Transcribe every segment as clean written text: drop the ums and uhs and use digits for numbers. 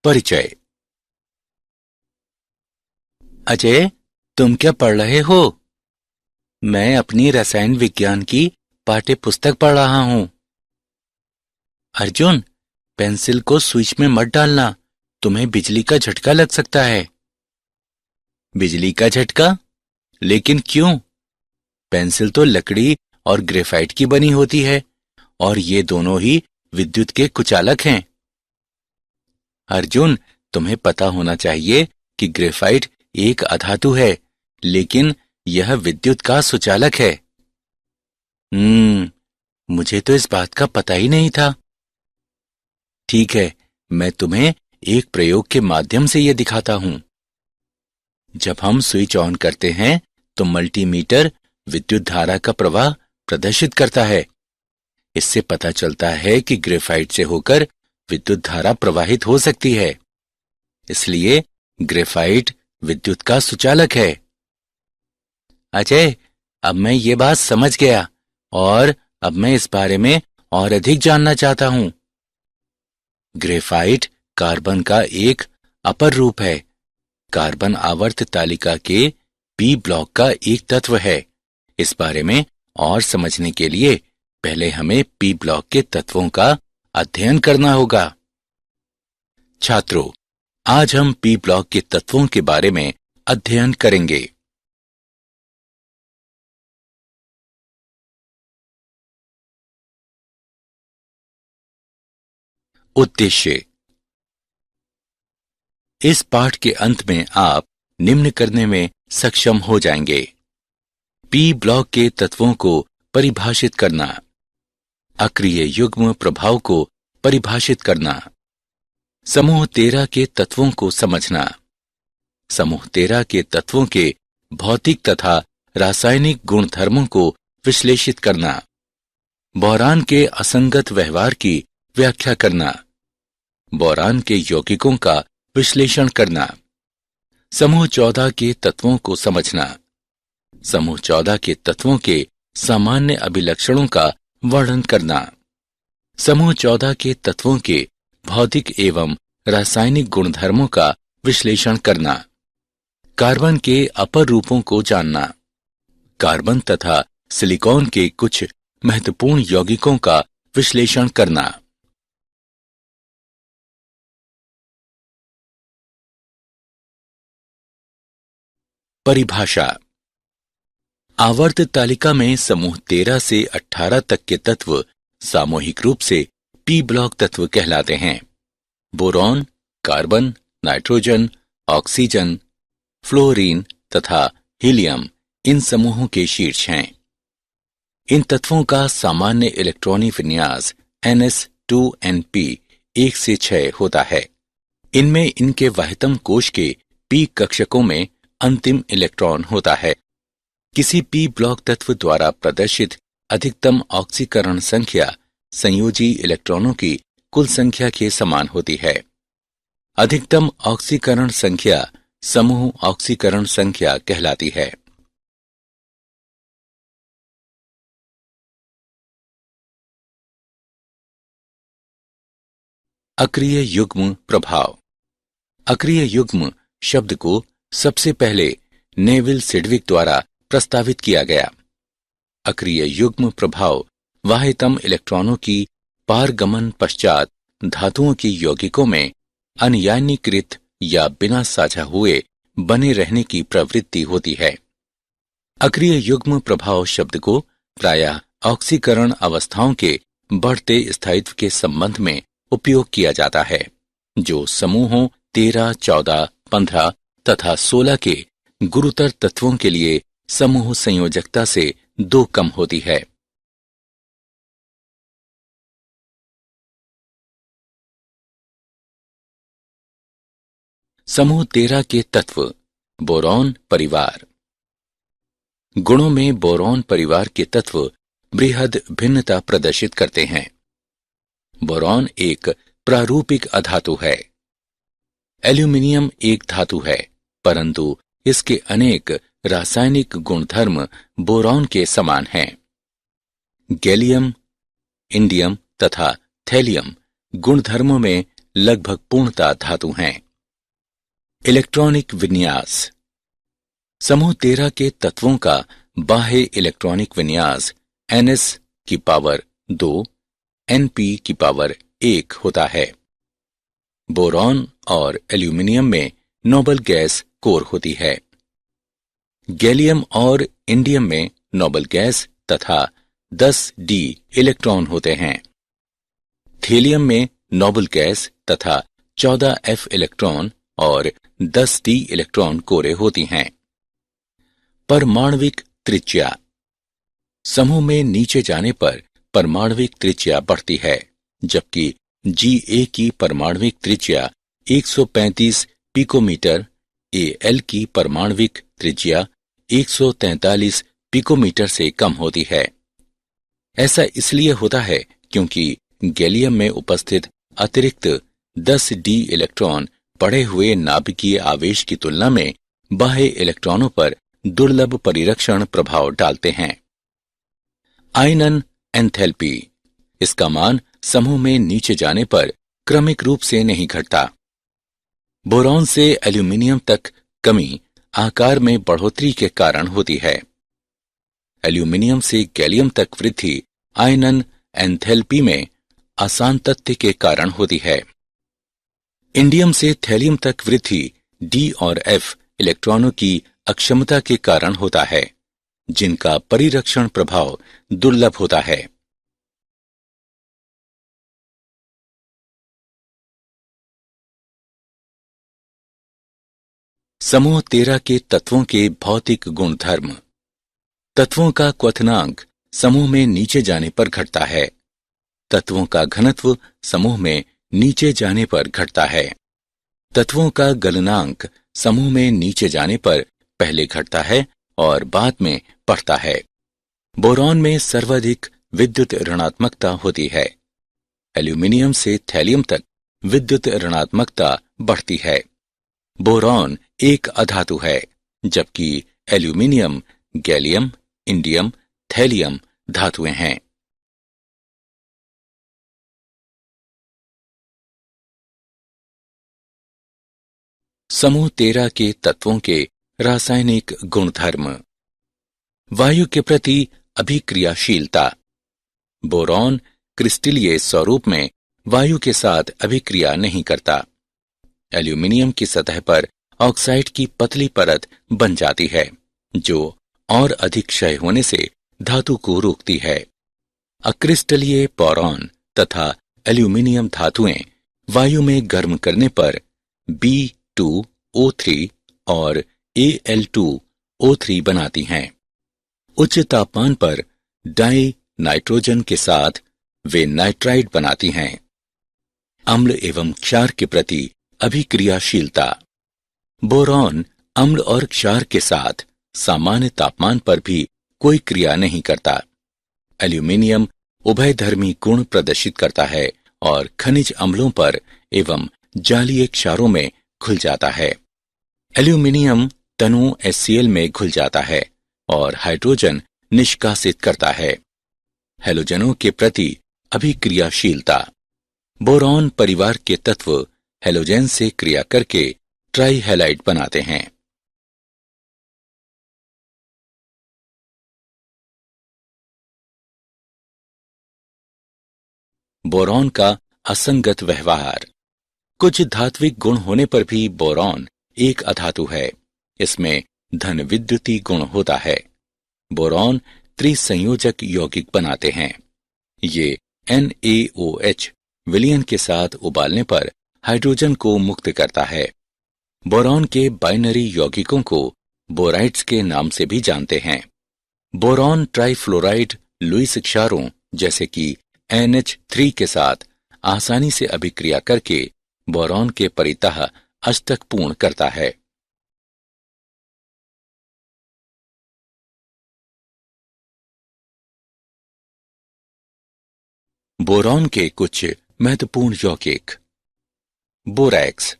परिचय। अजय, तुम क्या पढ़ रहे हो? मैं अपनी रसायन विज्ञान की पाठ्य पुस्तक पढ़ रहा हूं। अर्जुन, पेंसिल को स्विच में मत डालना, तुम्हें बिजली का झटका लग सकता है। बिजली का झटका? लेकिन क्यों? पेंसिल तो लकड़ी और ग्रेफाइट की बनी होती है और ये दोनों ही विद्युत के कुचालक हैं। अर्जुन, तुम्हें पता होना चाहिए कि ग्रेफाइट एक अधातु है, लेकिन यह विद्युत का सुचालक है। मुझे तो इस बात का पता ही नहीं था। ठीक है, मैं तुम्हें एक प्रयोग के माध्यम से यह दिखाता हूं। जब हम स्विच ऑन करते हैं तो मल्टीमीटर विद्युत धारा का प्रवाह प्रदर्शित करता है। इससे पता चलता है कि ग्रेफाइट से होकर विद्युत धारा प्रवाहित हो सकती है। इसलिए ग्रेफाइट विद्युत का सुचालक है। अजय, अब मैं ये बात समझ गया और अब मैं इस बारे में और अधिक जानना चाहता हूं। ग्रेफाइट कार्बन का एक अपर रूप है। कार्बन आवर्त तालिका के पी ब्लॉक का एक तत्व है। इस बारे में और समझने के लिए पहले हमें पी ब्लॉक के तत्वों का अध्ययन करना होगा। छात्रों, आज हम पी ब्लॉक के तत्वों के बारे में अध्ययन करेंगे। उद्देश्य। इस पाठ के अंत में आप निम्न करने में सक्षम हो जाएंगे। पी ब्लॉक के तत्वों को परिभाषित करना, अक्रिय युग्म प्रभाव को परिभाषित करना, समूह 13 के तत्वों को समझना, समूह 13 के तत्वों के भौतिक तथा रासायनिक गुणधर्मों को विश्लेषित करना, बोरान के असंगत व्यवहार की व्याख्या करना, बोरान के यौगिकों का विश्लेषण करना, समूह 14 के तत्वों को समझना, समूह 14 के तत्वों के सामान्य अभिलक्षणों का वर्णन करना, समूह 14 के तत्वों के भौतिक एवं रासायनिक गुणधर्मों का विश्लेषण करना, कार्बन के अपर रूपों को जानना, कार्बन तथा सिलिकॉन के कुछ महत्वपूर्ण यौगिकों का विश्लेषण करना। परिभाषा। आवर्त तालिका में समूह 13 से 18 तक के तत्व सामूहिक रूप से पी ब्लॉक तत्व कहलाते हैं। Boron, carbon, nitrogen, oxygen, fluorine तथा हीलियम इन समूहों के शीर्ष हैं। इन तत्वों का सामान्य इलेक्ट्रॉनिक विन्यास ns2np 1 से 6 होता है। इनमें इनके वाहितम कोश के पी कक्षकों में अंतिम इलेक्ट्रॉन होता है। किसी पी ब्लॉक तत्व द्वारा प्रदर्शित अधिकतम ऑक्सीकरण संख्या संयोजी इलेक्ट्रॉनों की कुल संख्या के समान होती है। अधिकतम ऑक्सीकरण संख्या समूह ऑक्सीकरण संख्या कहलाती है। अक्रिय युग्म प्रभाव। अक्रिय युग्म शब्द को सबसे पहले नेविल सिडविक द्वारा प्रस्तावित किया गया। अक्रिय युग्म प्रभाव वाहितम इलेक्ट्रॉनों की पारगमन पश्चात धातुओं की यौगिकों में अनयानीकृत या बिना साझा हुए बने रहने की प्रवृत्ति होती है। अक्रिय युग्म प्रभाव शब्द को प्रायः ऑक्सीकरण अवस्थाओं के बढ़ते स्थायित्व के संबंध में उपयोग किया जाता है, जो समूहों 13, 14, 15 तथा 16 के गुरुतर तत्वों के लिए समूह संयोजकता से 2 कम होती है। समूह 13 के तत्व। बोरॉन परिवार। गुणों में बोरॉन परिवार के तत्व बृहद भिन्नता प्रदर्शित करते हैं। बोरॉन एक प्रारूपिक अधातु है। एल्यूमिनियम एक धातु है, परंतु इसके अनेक रासायनिक गुणधर्म बोरॉन के समान हैं। गैलियम, इंडियम तथा थैलियम गुणधर्मों में लगभग पूर्णतः धातु हैं। इलेक्ट्रॉनिक विन्यास। समूह 13 के तत्वों का बाह्य इलेक्ट्रॉनिक विन्यास Ns⁻2 Np⁻1 होता है। बोरॉन और एल्यूमिनियम में नोबल गैस कोर होती है। गैलियम और इंडियम में नोबल गैस तथा 10d इलेक्ट्रॉन होते हैं। थेलियम में नोबल गैस तथा 14f इलेक्ट्रॉन और 10d इलेक्ट्रॉन कोरें होती हैं। परमाणविक त्रिज्या। समूह में नीचे जाने पर परमाणविक त्रिज्या बढ़ती है, जबकि Ga की परमाणविक त्रिज्या 135 पिकोमीटर, Al की परमाणविक त्रिज्या 143 पिकोमीटर से कम होती है। ऐसा इसलिए होता है क्योंकि गैलियम में उपस्थित अतिरिक्त 10d इलेक्ट्रॉन बढ़े हुए नाभिकीय आवेश की तुलना में बाह्य इलेक्ट्रॉनों पर दुर्लभ परिरक्षण प्रभाव डालते हैं। आयनन एंथैल्पी। इसका मान समूह में नीचे जाने पर क्रमिक रूप से नहीं घटता। बोरॉन से एल्यूमिनियम तक कमी आकार में बढ़ोतरी के कारण होती है। एल्यूमिनियम से गैलियम तक वृद्धि आयनन एंथैल्पी में असांतत्य के कारण होती है। इंडियम से थैलियम तक वृद्धि D और F इलेक्ट्रॉनों की अक्षमता के कारण होता है, जिनका परिरक्षण प्रभाव दुर्लभ होता है। समूह 13 के तत्वों के भौतिक गुणधर्म। तत्वों का क्वथनांक समूह में नीचे जाने पर घटता है। तत्वों का घनत्व समूह में नीचे जाने पर घटता है। तत्वों का गलनांक समूह में नीचे जाने पर पहले घटता है और बाद में बढ़ता है। बोरॉन में सर्वाधिक विद्युत ऋणात्मकता होती है। एल्यूमिनियम से थैलियम तक विद्युत ऋणात्मकता बढ़ती है। बोरॉन एक अधातु है, जबकि एल्यूमिनियम, गैलियम, इंडियम, थैलियम धातुएं हैं। समूह 13 के तत्वों के रासायनिक गुणधर्म। वायु के प्रति अभिक्रियाशीलता। बोरॉन क्रिस्टलीय स्वरूप में वायु के साथ अभिक्रिया नहीं करता। एल्यूमिनियम की सतह पर ऑक्साइड की पतली परत बन जाती है, जो और अधिक क्षय होने से धातु को रोकती है। अक्रिस्टलीय बोरॉन तथा एल्यूमिनियम धातुएं वायु में गर्म करने पर B2O3 और Al2O3 बनाती हैं। उच्च तापमान पर डाई नाइट्रोजन के साथ वे नाइट्राइड बनाती हैं। अम्ल एवं क्षार के प्रति अभिक्रियाशीलता। बोरॉन अम्ल और क्षार के साथ सामान्य तापमान पर भी कोई क्रिया नहीं करता। एल्यूमिनियम उभयधर्मी गुण प्रदर्शित करता है और खनिज अम्लों पर एवं जालीय क्षारों में घुल जाता है। एल्यूमिनियम तनु HCl में घुल जाता है और हाइड्रोजन निष्कासित करता है। हैलोजनों के प्रति अभिक्रियाशीलता। बोरॉन परिवार के तत्व हैलोजन से क्रिया करके ट्राइहैलाइड बनाते हैं। बोरॉन का असंगत व्यवहार। कुछ धात्विक गुण होने पर भी बोरॉन एक अधातु है। इसमें धन विद्युती गुण होता है। बोरॉन त्रिसंयोजक यौगिक बनाते हैं। ये NaOH विलयन के साथ उबालने पर हाइड्रोजन को मुक्त करता है। बोरॉन के बाइनरी यौगिकों को बोराइड्स के नाम से भी जानते हैं। बोरॉन ट्राइफ्लोराइड लुईस क्षारों जैसे कि NH3 के साथ आसानी से अभिक्रिया करके बोरॉन के परितः अष्टक पूर्ण करता है। बोरॉन के कुछ महत्वपूर्ण यौगिक। बोरैक्स।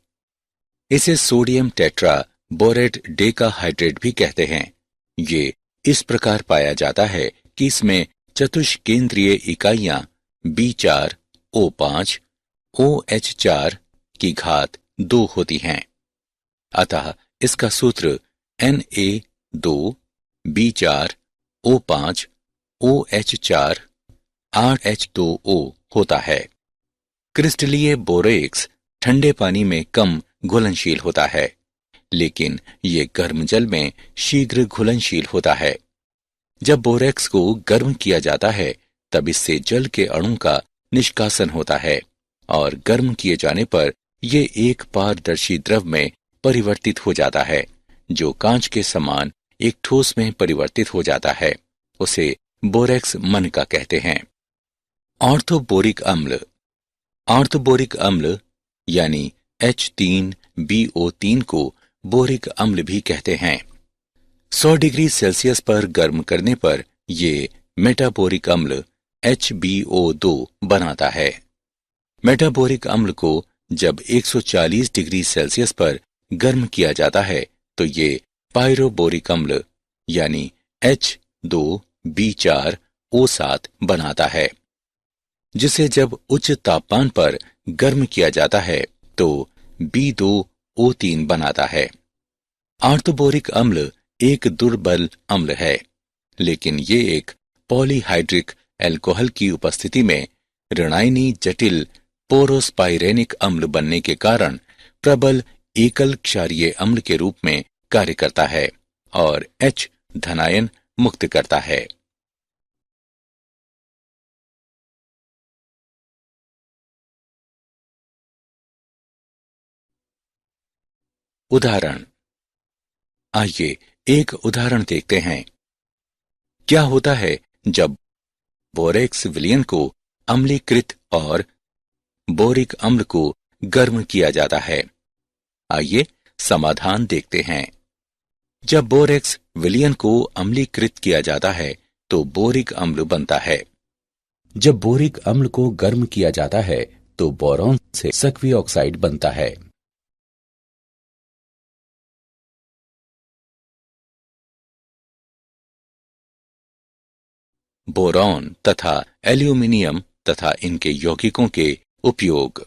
इसे सोडियम टेट्रा बोरेट डेकाहाइड्रेट भी कहते हैं। ये इस प्रकार पाया जाता है कि इसमें चतुष्केंद्रीय इकाइयां B4O5 OH4 की घात 2 होती हैं। अतः इसका सूत्र Na2B4O5OH4 8H2O होता है। क्रिस्टलीय बोरेक्स ठंडे पानी में कम घुलनशील होता है, लेकिन ये गर्म जल में शीघ्र घुलनशील होता है। जब बोरेक्स को गर्म किया जाता है तब इससे जल के अणु का निष्कासन होता है और गर्म किए जाने पर ये एक पारदर्शी द्रव में परिवर्तित हो जाता है, जो कांच के समान एक ठोस में परिवर्तित हो जाता है। उसे बोरेक्स मनका कहते हैं। ऑर्थोबोरिक अम्ल। ऑर्थोबोरिक अम्ल यानी H3BO3 को बोरिक अम्ल भी कहते हैं। 100 डिग्री सेल्सियस पर गर्म करने पर ये मेटाबोरिक अम्ल HBO2 बनाता है। मेटाबोरिक अम्ल को जब 140 डिग्री सेल्सियस पर गर्म किया जाता है तो ये पायरोबोरिक अम्ल यानी H2B4O7 बनाता है, जिसे जब उच्च तापमान पर गर्म किया जाता है तो B2O3 बनाता है। ऑर्थोबोरिक अम्ल एक दुर्बल अम्ल है, लेकिन ये एक पॉलीहाइड्रिक अल्कोहल की उपस्थिति में ऋणायनी जटिल पोरोस्पाइरेनिक अम्ल बनने के कारण प्रबल एकल क्षारीय अम्ल के रूप में कार्य करता है और H धनायन मुक्त करता है। उदाहरण। आइए एक उदाहरण देखते हैं। क्या होता है जब बोरेक्स विलयन को अम्लीकृत और बोरिक अम्ल को गर्म किया जाता है? आइए समाधान देखते हैं। जब बोरेक्स विलयन को अम्लीकृत किया जाता है तो बोरिक अम्ल बनता है। जब बोरिक अम्ल को गर्म किया जाता है तो बोरॉन से सक्रिय ऑक्साइड बनता है। बोरॉन तथा एल्यूमिनियम तथा इनके यौगिकों के उपयोग।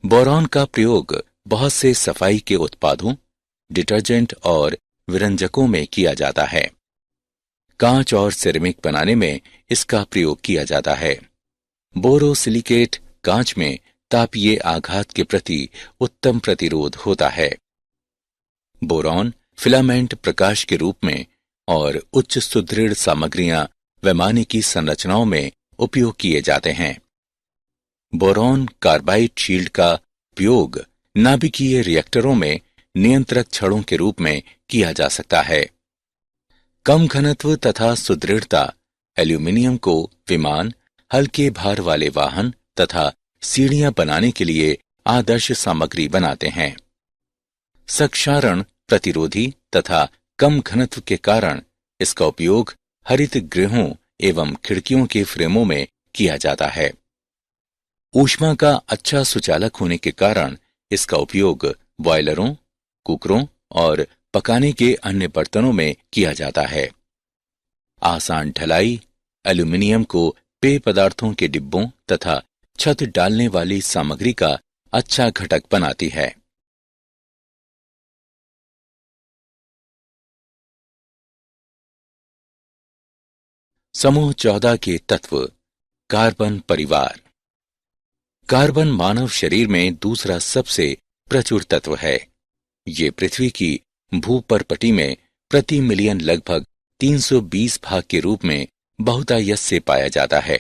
बोरॉन का प्रयोग बहुत से सफाई के उत्पादों, डिटर्जेंट और व्यंजकों में किया जाता है। कांच और सिरेमिक बनाने में इसका प्रयोग किया जाता है। बोरोसिलिकेट कांच में तापीय आघात के प्रति उत्तम प्रतिरोध होता है। बोरॉन फिलामेंट प्रकाश के रूप में और उच्च सुदृढ़ सामग्रियां वैमानिकी संरचनाओं में उपयोग किए जाते हैं। बोरॉन कार्बाइड शील्ड का उपयोग नाभिकीय रिएक्टरों में नियंत्रक छड़ों के रूप में किया जा सकता है। कम घनत्व तथा सुदृढ़ता एल्यूमिनियम को विमान, हल्के भार वाले वाहन तथा सीढ़ियां बनाने के लिए आदर्श सामग्री बनाते हैं। क्षारण प्रतिरोधी तथा कम घनत्व के कारण इसका उपयोग हरित गृहों एवं खिड़कियों के फ्रेमों में किया जाता है। ऊष्मा का अच्छा सुचालक होने के कारण इसका उपयोग बॉयलरों, कुकरों और पकाने के अन्य बर्तनों में किया जाता है। आसान ढलाई एल्यूमिनियम को पेय पदार्थों के डिब्बों तथा छत डालने वाली सामग्री का अच्छा घटक बनाती है। समूह 14 के तत्व। कार्बन परिवार। कार्बन मानव शरीर में दूसरा सबसे प्रचुर तत्व है। ये पृथ्वी की भूपर्पटी में प्रति मिलियन लगभग 320 भाग के रूप में बहुतायत से पाया जाता है।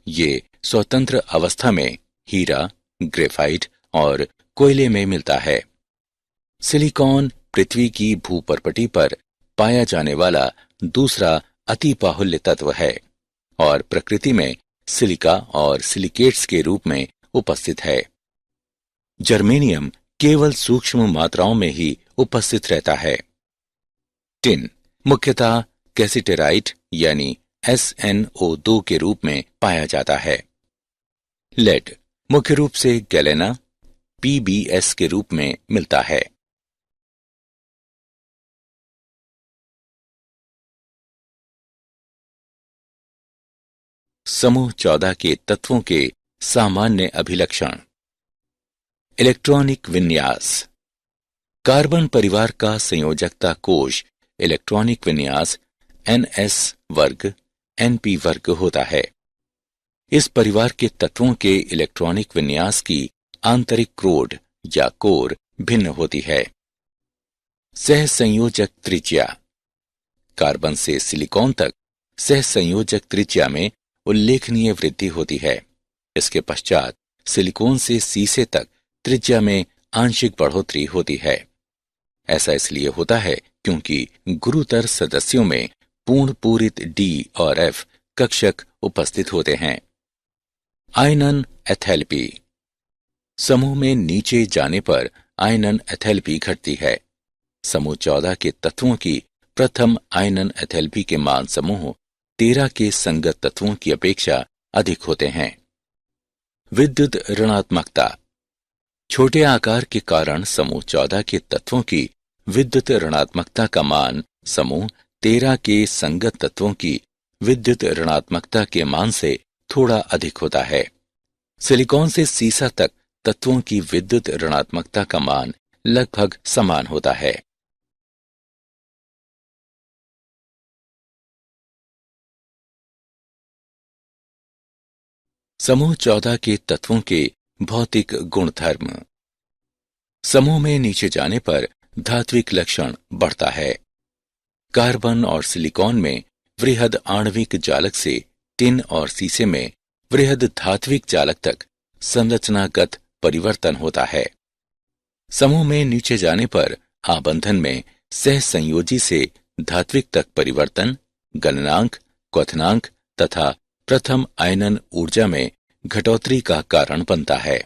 ये स्वतंत्र अवस्था में हीरा, ग्रेफाइट और कोयले में मिलता है। सिलिकॉन पृथ्वी की भूपर्पटी पर पाया जाने वाला दूसरा अति बाहुल्य तत्व है और प्रकृति में सिलिका और सिलिकेट्स के रूप में उपस्थित है। जर्मेनियम केवल सूक्ष्म मात्राओं में ही उपस्थित रहता है। टिन मुख्यतः कैसिटेराइट यानी SnO2 के रूप में पाया जाता है। लेड मुख्य रूप से गैलेना PbS के रूप में मिलता है। समूह 14 के तत्वों के सामान्य अभिलक्षण। इलेक्ट्रॉनिक विन्यास। कार्बन परिवार का संयोजकता कोश इलेक्ट्रॉनिक विन्यास ns वर्ग np वर्ग होता है। इस परिवार के तत्वों के इलेक्ट्रॉनिक विन्यास की आंतरिक क्रोड या कोर भिन्न होती है। सहसंयोजक त्रिज्या। कार्बन से सिलिकॉन तक सहसंयोजक त्रिज्या में उल्लेखनीय वृद्धि होती है। इसके पश्चात सिलिकॉन से सीसे तक त्रिज्या में आंशिक बढ़ोतरी होती है। ऐसा इसलिए होता है क्योंकि गुरुतर सदस्यों में पूर्ण पूरित डी और एफ कक्षक उपस्थित होते हैं। आयनन एथैल्पी। समूह में नीचे जाने पर आयनन एथैल्पी घटती है। समूह 14 के तत्वों की प्रथम आयनन एथैल्पी के मान समूह 13 के संगत तत्वों की अपेक्षा अधिक होते हैं। विद्युत ऋणात्मकता। छोटे आकार के कारण समूह 14 के तत्वों की विद्युत ऋणात्मकता का मान समूह 13 के संगत तत्वों की विद्युत ऋणात्मकता के मान से थोड़ा अधिक होता है। सिलिकॉन से सीसा तक तत्वों की विद्युत ऋणात्मकता का मान लगभग समान होता है। समूह 14 के तत्वों के भौतिक गुणधर्म। समूह में नीचे जाने पर धात्विक लक्षण बढ़ता है। कार्बन और सिलिकॉन में वृहद आणविक जालक से टिन और सीसे में वृहद धात्विक जालक तक संरचनागत परिवर्तन होता है। समूह में नीचे जाने पर आबंधन में सहसंयोजी से धात्विक तक परिवर्तन गलनांक, क्वथनांक तथा प्रथम आयनन ऊर्जा में घटोतरी का कारण बनता है।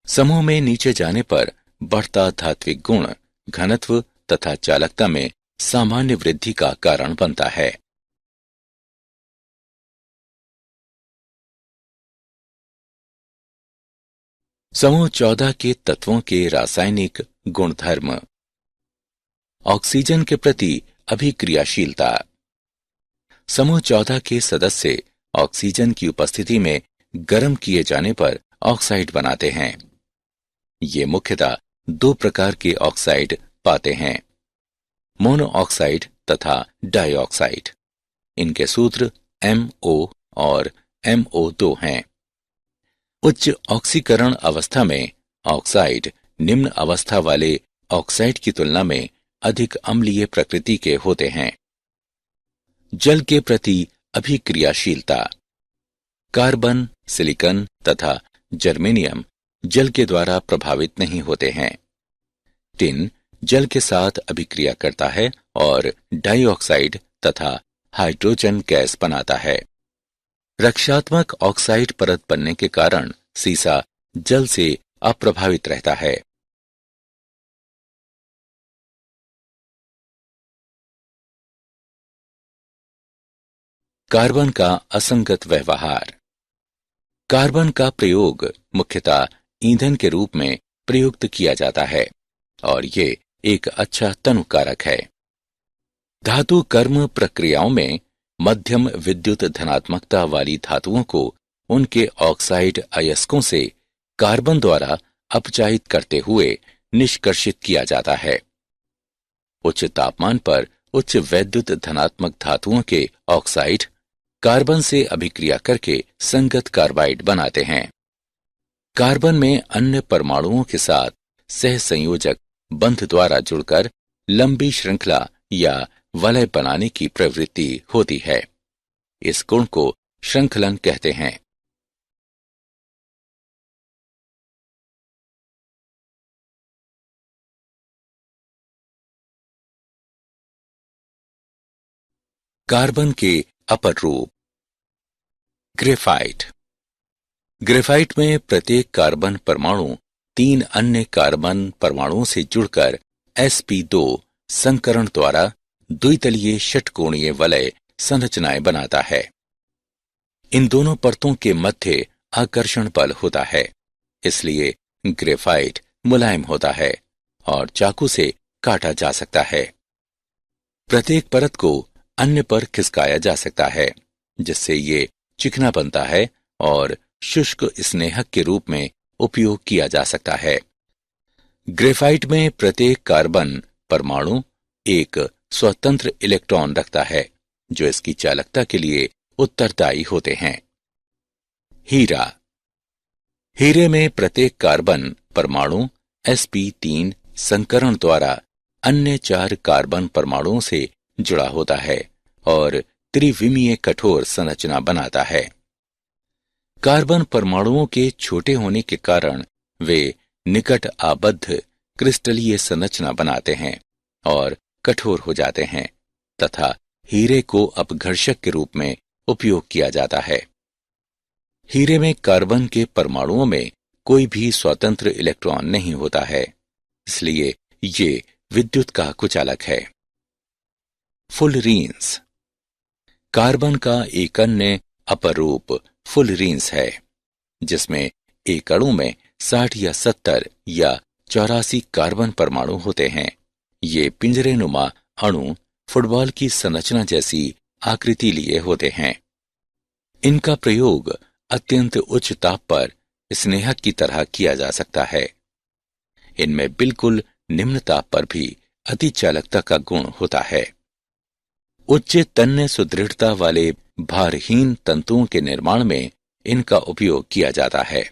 समूह में नीचे जाने पर बढ़ता धात्विक गुण घनत्व तथा चालकता में सामान्य वृद्धि का कारण बनता है। समूह 14 के तत्वों के रासायनिक गुणधर्म। ऑक्सीजन के प्रति अभिक्रियाशीलता। समूह 14 के सदस्य ऑक्सीजन की उपस्थिति में गर्म किए जाने पर ऑक्साइड बनाते हैं। ये मुख्यतः दो प्रकार के ऑक्साइड पाते हैं, मोनो ऑक्साइड तथा डाइऑक्साइड। इनके सूत्र MO और MO2 हैं। उच्च ऑक्सीकरण अवस्था में ऑक्साइड निम्न अवस्था वाले ऑक्साइड की तुलना में अधिक अम्लीय प्रकृति के होते हैं। जल के प्रति अभिक्रियाशीलता। कार्बन, सिलिकॉन तथा जर्मेनियम जल के द्वारा प्रभावित नहीं होते हैं। टिन जल के साथ अभिक्रिया करता है और डाइऑक्साइड तथा हाइड्रोजन गैस बनाता है। रक्षात्मक ऑक्साइड परत बनने के कारण सीसा जल से अप्रभावित रहता है। कार्बन का असंगत व्यवहार। कार्बन का प्रयोग मुख्यतः ईंधन के रूप में प्रयुक्त किया जाता है और ये एक अच्छा तनुकारक है। धातु कर्म प्रक्रियाओं में मध्यम विद्युत धनात्मकता वाली धातुओं को उनके ऑक्साइड अयस्कों से कार्बन द्वारा अपचायित करते हुए निष्कर्षित किया जाता है। उच्च तापमान पर उच्च वैद्युत धनात्मक धातुओं के ऑक्साइड कार्बन से अभिक्रिया करके संगत कार्बाइड बनाते हैं। कार्बन में अन्य परमाणुओं के साथ सहसंयोजक बंध द्वारा जुड़कर लंबी श्रृंखला या वलय बनाने की प्रवृत्ति होती है। इस गुण को श्रृंखलन कहते हैं। कार्बन के अपर रूप। ग्रेफाइट। ग्रेफाइट में प्रत्येक कार्बन परमाणु 3 अन्य कार्बन परमाणुओं से जुड़कर sp2 संकरण द्वारा द्वितलीय षटकोणीय वलय संरचनाएं बनाता है। इन दोनों परतों के मध्य आकर्षण बल होता है, इसलिए ग्रेफाइट मुलायम होता है और चाकू से काटा जा सकता है। प्रत्येक परत को अन्य पर खिसकाया जा सकता है, जिससे ये चिकना बनता है और शुष्क स्नेहक के रूप में उपयोग किया जा सकता है। ग्रेफाइट में प्रत्येक कार्बन परमाणु एक स्वतंत्र इलेक्ट्रॉन रखता है जो इसकी चालकता के लिए उत्तरदायी होते हैं। हीरा। हीरे में प्रत्येक कार्बन परमाणु sp3 संकरण द्वारा अन्य 4 कार्बन परमाणुओं से जुड़ा होता है और त्रिविमीय कठोर संरचना बनाता है। कार्बन परमाणुओं के छोटे होने के कारण वे निकट आबद्ध क्रिस्टलीय संरचना बनाते हैं और कठोर हो जाते हैं तथा हीरे को अपघर्षक के रूप में उपयोग किया जाता है। हीरे में कार्बन के परमाणुओं में कोई भी स्वतंत्र इलेक्ट्रॉन नहीं होता है, इसलिए ये विद्युत का कुचालक है। फुलरीन्स। कार्बन का एक अन्य अपरूप फुलरीन्स है जिसमें एक अणु में 60 या 70 या 84 कार्बन परमाणु होते हैं। ये पिंजरेनुमा अणु फुटबॉल की संरचना जैसी आकृति लिए होते हैं। इनका प्रयोग अत्यंत उच्च ताप पर स्नेहक की तरह किया जा सकता है। इनमें बिल्कुल निम्न ताप पर भी अतिचालकता का गुण होता है। उच्च तन्य सुदृढ़ता वाले भारहीन तंतुओं के निर्माण में इनका उपयोग किया जाता है।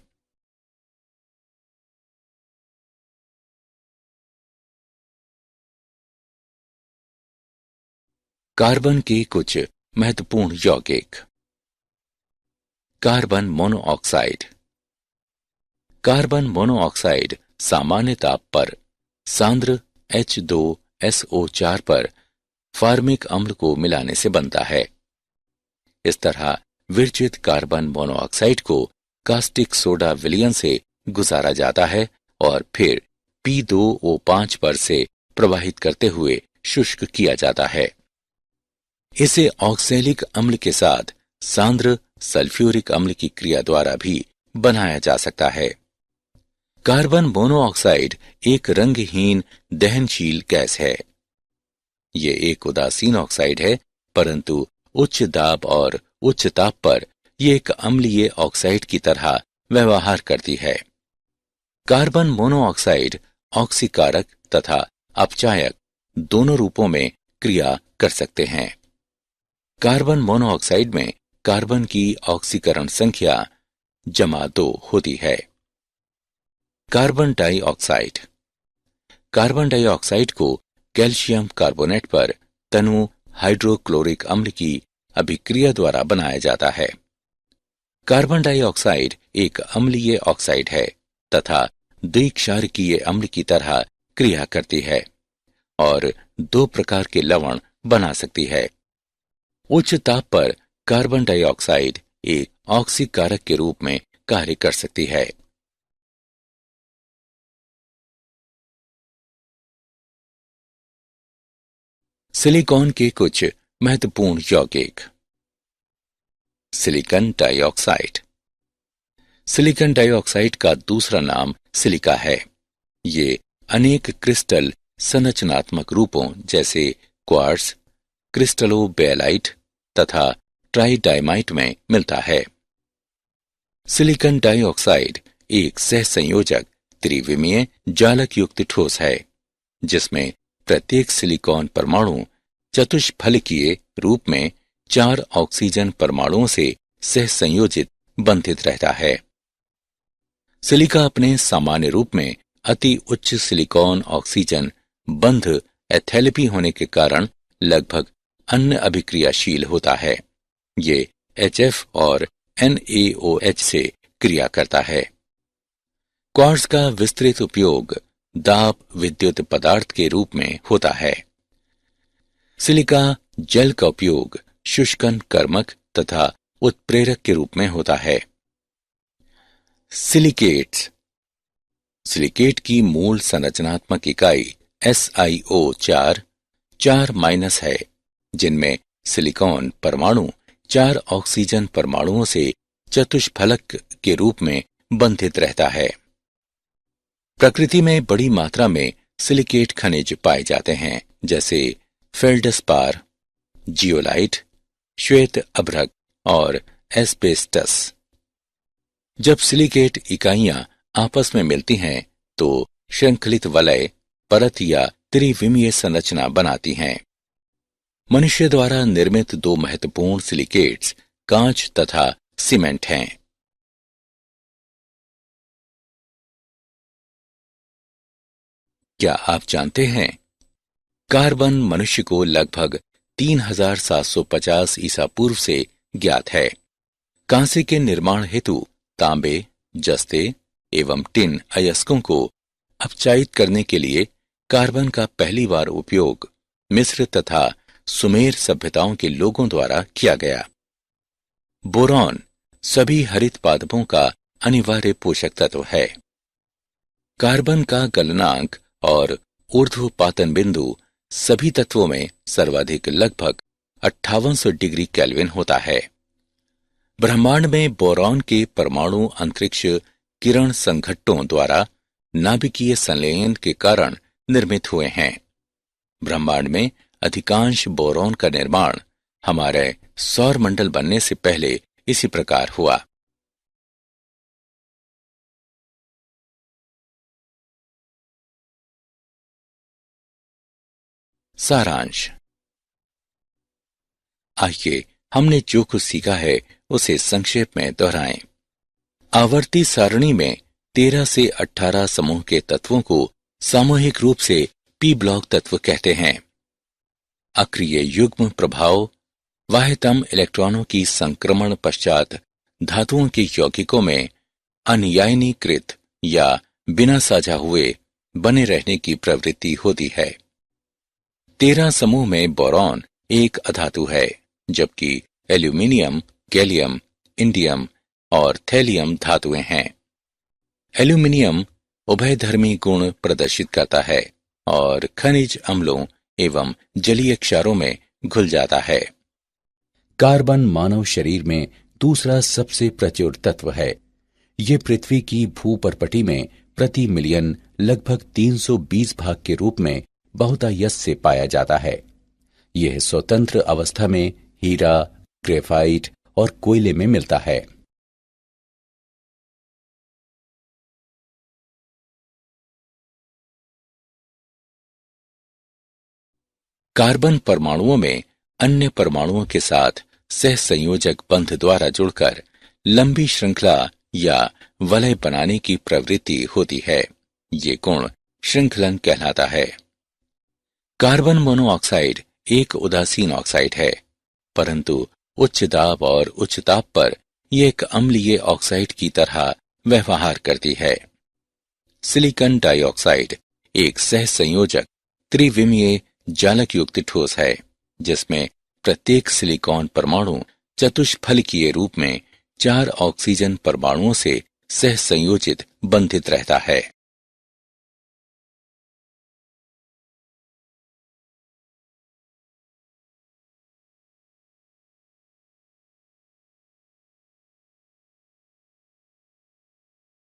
कार्बन के कुछ महत्वपूर्ण यौगिक। Carbon monoxide. कार्बन मोनोऑक्साइड सामान्य ताप पर सांद्र H2SO4 पर फार्मिक अम्ल को मिलाने से बनता है। इस तरह विरचित कार्बन मोनोऑक्साइड को कास्टिक सोडा विलयन से गुजारा जाता है और फिर P2O5 पर से प्रवाहित करते हुए शुष्क किया जाता है। इसे ऑक्सैलिक अम्ल के साथ सांद्र सल्फ्यूरिक अम्ल की क्रिया द्वारा भी बनाया जा सकता है। कार्बन मोनोऑक्साइड एक रंगहीन दहनशील गैस है। ये एक उदासीन ऑक्साइड है, परंतु उच्च दाब और उच्च ताप पर यह एक अम्लीय ऑक्साइड की तरह व्यवहार करती है। कार्बन मोनोऑक्साइड ऑक्सीकारक तथा अपचायक दोनों रूपों में क्रिया कर सकते हैं। कार्बन मोनोऑक्साइड में कार्बन की ऑक्सीकरण संख्या ×2 होती है। Carbon dioxide. कार्बन डाइऑक्साइड को कैल्शियम कार्बोनेट पर तनु हाइड्रोक्लोरिक अम्ल की अभिक्रिया द्वारा बनाया जाता है। कार्बन डाइऑक्साइड एक अम्लीय ऑक्साइड है तथा द्विक्षारकीय अम्ल की तरह क्रिया करती है और 2 प्रकार के लवण बना सकती है। उच्च ताप पर कार्बन डाइऑक्साइड एक ऑक्सीकारक के रूप में कार्य कर सकती है। सिलिकॉन के कुछ महत्वपूर्ण यौगिक। Silicon dioxide. सिलिकॉन डाइऑक्साइड का दूसरा नाम सिलिका है। ये अनेक क्रिस्टल संरचनात्मक रूपों जैसे क्वार्ट्ज, क्रिस्टलोबेलाइट तथा ट्राइडाइमाइट में मिलता है। सिलिकॉन डाइऑक्साइड एक सहसंयोजक त्रिविमीय जालक युक्त ठोस है जिसमें प्रत्येक सिलिकॉन परमाणु चतुष्फलकीय रूप में 4 ऑक्सीजन परमाणुओं से सहसंयोजित बंधित रहता है। सिलिका अपने सामान्य रूप में अति उच्च सिलिकॉन ऑक्सीजन बंध एथैलेपी होने के कारण लगभग अन्य अभिक्रियाशील होता है। ये HF और NaOH से क्रिया करता है। क्वार्ट्ज का विस्तृत उपयोग दाब विद्युत पदार्थ के रूप में होता है। सिलिका जल का उपयोग शुष्कन कर्मक तथा उत्प्रेरक के रूप में होता है। सिलिकेट्स। सिलिकेट की मूल संरचनात्मक इकाई SiO4 4- है, जिनमें सिलिकॉन परमाणु 4 ऑक्सीजन परमाणुओं से चतुष्फलक के रूप में बंधित रहता है। प्रकृति में बड़ी मात्रा में सिलिकेट खनिज पाए जाते हैं, जैसे फेल्डस्पार, जियोलाइट, श्वेत अभ्रक और एस्बेस्टस। जब सिलिकेट इकाइयां आपस में मिलती हैं तो श्रृंखलित वलय परत या त्रिविमीय संरचना बनाती हैं। मनुष्य द्वारा निर्मित दो महत्वपूर्ण सिलिकेट्स कांच तथा सीमेंट हैं। क्या आप जानते हैं कार्बन मनुष्य को लगभग 3750 ईसा पूर्व से ज्ञात है। कांसे के निर्माण हेतु तांबे, जस्ते एवं टिन अयस्कों को अपचायित करने के लिए कार्बन का पहली बार उपयोग मिस्र तथा सुमेर सभ्यताओं के लोगों द्वारा किया गया। बोरॉन सभी हरित पादपों का अनिवार्य पोषक तत्व है। कार्बन का गलनांक और ऊर्ध्वपातन बिंदु सभी तत्वों में सर्वाधिक लगभग 5800 डिग्री केल्विन होता है। ब्रह्मांड में बोरॉन के परमाणु अंतरिक्ष किरण संघट्टों द्वारा नाभिकीय संलयन के कारण निर्मित हुए हैं। ब्रह्मांड में अधिकांश बोरॉन का निर्माण हमारे सौर मंडल बनने से पहले इसी प्रकार हुआ। सारांश। आइए हमने जो कुछ सीखा है उसे संक्षेप में दोहराएं। आवर्ती सारणी में 13 से 18 समूह के तत्वों को सामूहिक रूप से पी ब्लॉक तत्व कहते हैं। अक्रिय युग्म प्रभाव बाह्यतम इलेक्ट्रॉनों की संक्रमण पश्चात धातुओं के यौगिकों में अनियायनीकृत या बिना साझा हुए बने रहने की प्रवृत्ति होती है। 13 समूह में बोरॉन एक अधातु है, जबकि एल्यूमिनियम, गैलियम, इंडियम और थैलियम धातुएं हैं। एल्यूमिनियम उभयधर्मी गुण प्रदर्शित करता है और खनिज अम्लों एवं जलीय क्षारों में घुल जाता है। कार्बन मानव शरीर में दूसरा सबसे प्रचुर तत्व है। ये पृथ्वी की भूपर्पटी में प्रति मिलियन लगभग 320 भाग के रूप में बहुतायत से पाया जाता है। यह स्वतंत्र अवस्था में हीरा, ग्रेफाइट और कोयले में मिलता है। कार्बन परमाणुओं में अन्य परमाणुओं के साथ सहसंयोजक बंध द्वारा जुड़कर लंबी श्रृंखला या वलय बनाने की प्रवृत्ति होती है। ये गुण श्रृंखलन कहलाता है। कार्बन मोनोऑक्साइड एक उदासीन ऑक्साइड है, परंतु उच्च दाब और उच्च ताप पर यह एक अम्लीय ऑक्साइड की तरह व्यवहार करती है। सिलिकॉन डाइऑक्साइड एक सहसंयोजक त्रिविमीय जालक युक्त ठोस है, जिसमें प्रत्येक सिलिकॉन परमाणु चतुष्फलकीय रूप में 4 ऑक्सीजन परमाणुओं से सहसंयोजित बंधित रहता है।